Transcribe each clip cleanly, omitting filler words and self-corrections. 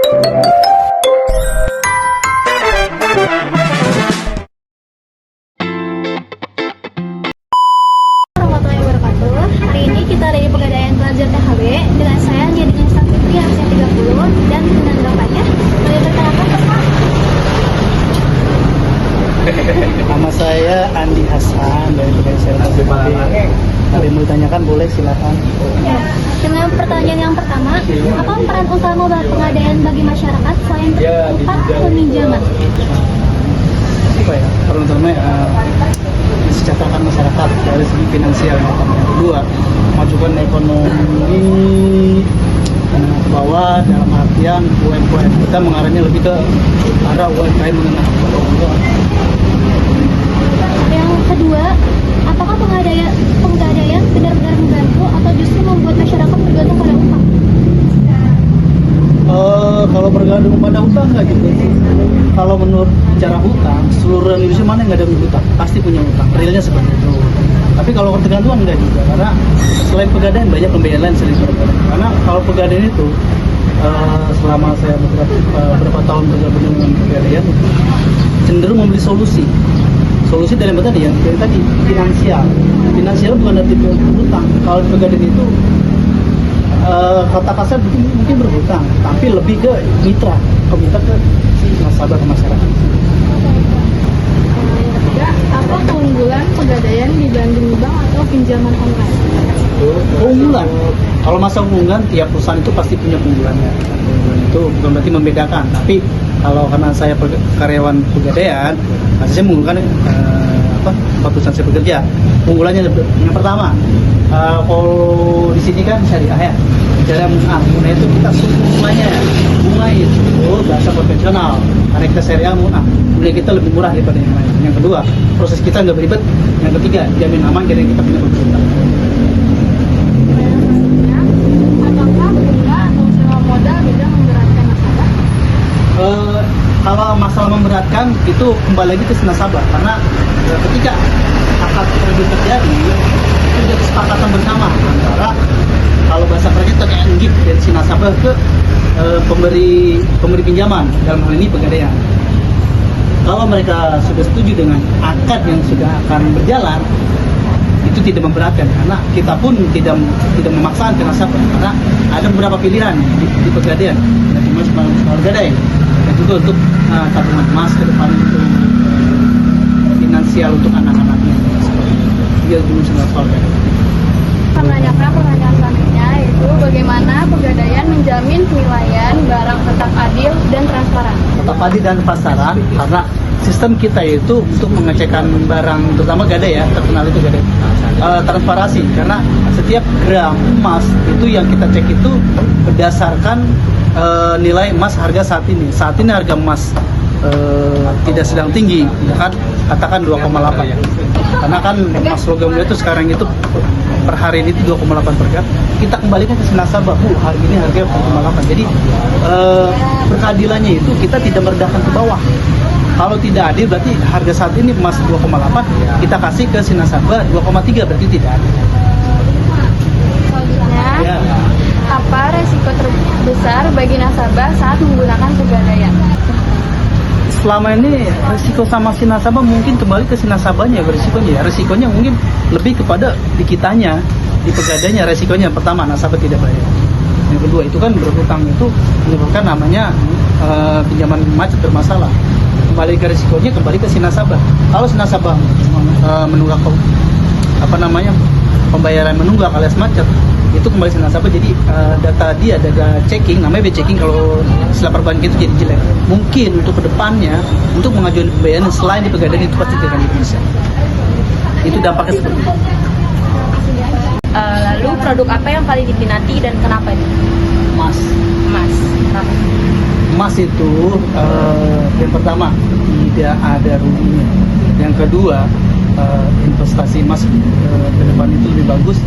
Warahmatullahi wabarakatuh. Hari ini kita ada di Pegadaian Pelajar THB dengan saya Jadinya Fitri Harsia 30 dan penanggapannya boleh perkenalkan Pak. Nama saya Andi Hasan dari Pegadaian THB. Ada yang mau ditanyakan boleh silakan. Ya, dengan pertanyaan yang pertama, apa peran utama Pegadaian bagi masyarakat selain tempat peminjaman? Apa ya? Peran utama mensejahterakan masyarakat dari segi finansial. Yang kedua, memajukan ekonomi ke bawah dalam artian UMKM. Kita mengarahnya lebih ke arah UMKM menengah ke bawah. Yang kedua, apakah Pegadaian benar-benar membantu atau justru membuat masyarakat bergantung pada utang? Kalau bergantung pada hutang nggak gitu. Kalau menurut cara hutang, seluruh Indonesia mana yang nggak ada hutang? Pasti punya hutang. Realnya seperti itu. Tapi kalau ketergantungan enggak juga, karena selain Pegadaian banyak pembiayaan lain selain Pegadaian. Karena kalau Pegadaian itu selama saya beberapa tahun bergabung dengan Pegadaian, cenderung membeli solusi dalam tadi yang tadi finansial bukan dari berhutang. Kalau Pegadaian itu kata kasar mungkin berhutang, tapi lebih ke mitra ke nasabah ke masyarakat. Apa keunggulan Pegadaian dibanding bank atau pinjaman online? Keunggulan, kalau masa keunggulan tiap perusahaan itu pasti punya keunggulannya. Keunggulan itu bukan berarti membedakan, tapi kalau karena saya karyawan Pegadaian, saya mengunggulkan perusahaan saya bekerja. Keunggulannya yang pertama, kalau di sini kan syariah ya, cara bunga itu kita suku bunga itu bahasa konvensional, karena kita syariah bunga kita lebih murah daripada yang lain. Yang kedua, proses kita nggak beribet. Yang ketiga, jamin aman, jadi kita punya pemerintah. Apakah bunga atau sewa modal bisa memberatkan nasabah? Kalau masalah memberatkan itu kembali lagi ke si nasabah, karena ketika akad kredit terjadi itu ada kesepakatan bersama antara, kalau bahasa kredit terenggit dari si nasabah ke pemberi pinjaman, dalam hal ini Pegadaian. Kalau mereka sudah setuju dengan akad yang sudah akan berjalan, itu tidak memberatkan, karena kita pun tidak memaksakan ke nasabah, karena ada beberapa pilihan di Pegadaian, dan cuma Pegadaian dan juga untuk tabungan emas ke depan, untuk finansial untuk anak-anaknya. Dia dulu sudah solvent. Pertanyaan selanjutnya yaitu bagaimana Pegadaian menjamin penilaian barang tetap adil dan transparan? Tetap adil dan transparan, karena sistem kita itu untuk mengecekkan barang, terutama Gadai ya, terkenal itu Gadai, transparansi, karena setiap gram emas itu yang kita cek itu berdasarkan nilai emas harga saat ini. Saat ini harga emas tidak sedang tinggi, kan katakan 2,8, karena kan emas logam mulia itu sekarang itu per hari ini 2,8 per gram. Kita kembalikan ke nasabah, hari ini harga 2,8. Jadi berkeadilannya itu kita tidak merendahkan ke bawah. Kalau tidak adil berarti harga saat ini emas 2,8, kita kasih ke si nasabah 2,3, berarti tidak adil. Selanjutnya, Ya. apa resiko terbesar bagi nasabah saat menggunakan Pegadaian? Selama ini resiko sama si nasabah mungkin kembali ke si nasabahnya resikonya. Resikonya mungkin lebih kepada di kitanya, di Pegadaiannya. Resikonya yang pertama, nasabah tidak bayar. Yang kedua, itu kan berhutang itu menyebabkan namanya pinjaman macet bermasalah. Kembali ke resikonya, kembali ke si nasabah. Kalau si nasabah menunggak pembayaran menunggak alias macet, itu kembali si nasabah. Jadi data checking, namanya checking kalau istilah perbankan itu jadi jelek. Mungkin untuk kedepannya, untuk mengajukan pembayaran selain di Pegadaian itu pasti tidak bisa. Itu dampaknya seperti itu. Lalu produk apa yang paling diminati dan kenapa ini? Emas. Kenapa? Emas itu yang pertama tidak ada ruginya. Yang kedua, investasi emas ke depan itu lebih bagus,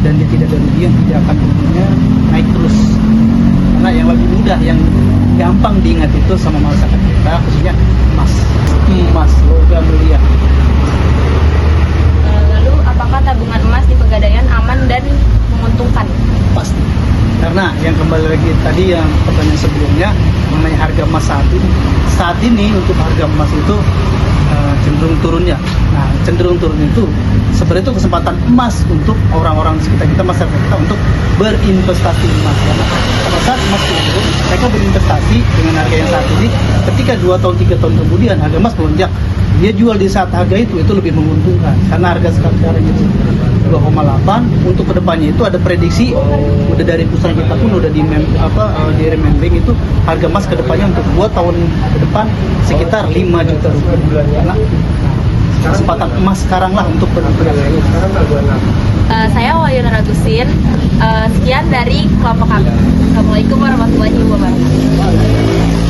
dan dia tidak ada rugi, yang tidak akan ruginya naik terus. Karena yang lebih mudah, yang gampang diingat itu sama masyarakat kita, khususnya emas logam mulia. Lalu apakah tabungan emas di Pegadaian aman dan menguntungkan? Pasti. Karena yang kembali lagi tadi yang pertanyaan sebelumnya, mengenai harga emas saat ini untuk harga emas itu cenderung turunnya. Nah, cenderung turun itu sebenarnya itu kesempatan emas untuk orang-orang sekitar kita, masyarakat kita untuk berinvestasi di emas. Karena pada saat emas turun, mereka berinvestasi dengan harga yang saat ini. Ketika 2 tahun 3 tahun kemudian harga emas melonjak, dia jual di saat harga itu lebih menguntungkan karena harga sekarang itu 2,8. Untuk kedepannya itu ada prediksi udah dari perusahaan kita pun udah di remembering itu harga emas kedepannya untuk 2 tahun ke depan sekitar 5 juta rupiah. Karena kesempatan emas sekarang lah untuk berinvestasi. Saya Walyana Ragusin. Sekian dari kelompok kami. Assalamualaikum warahmatullahi wabarakatuh.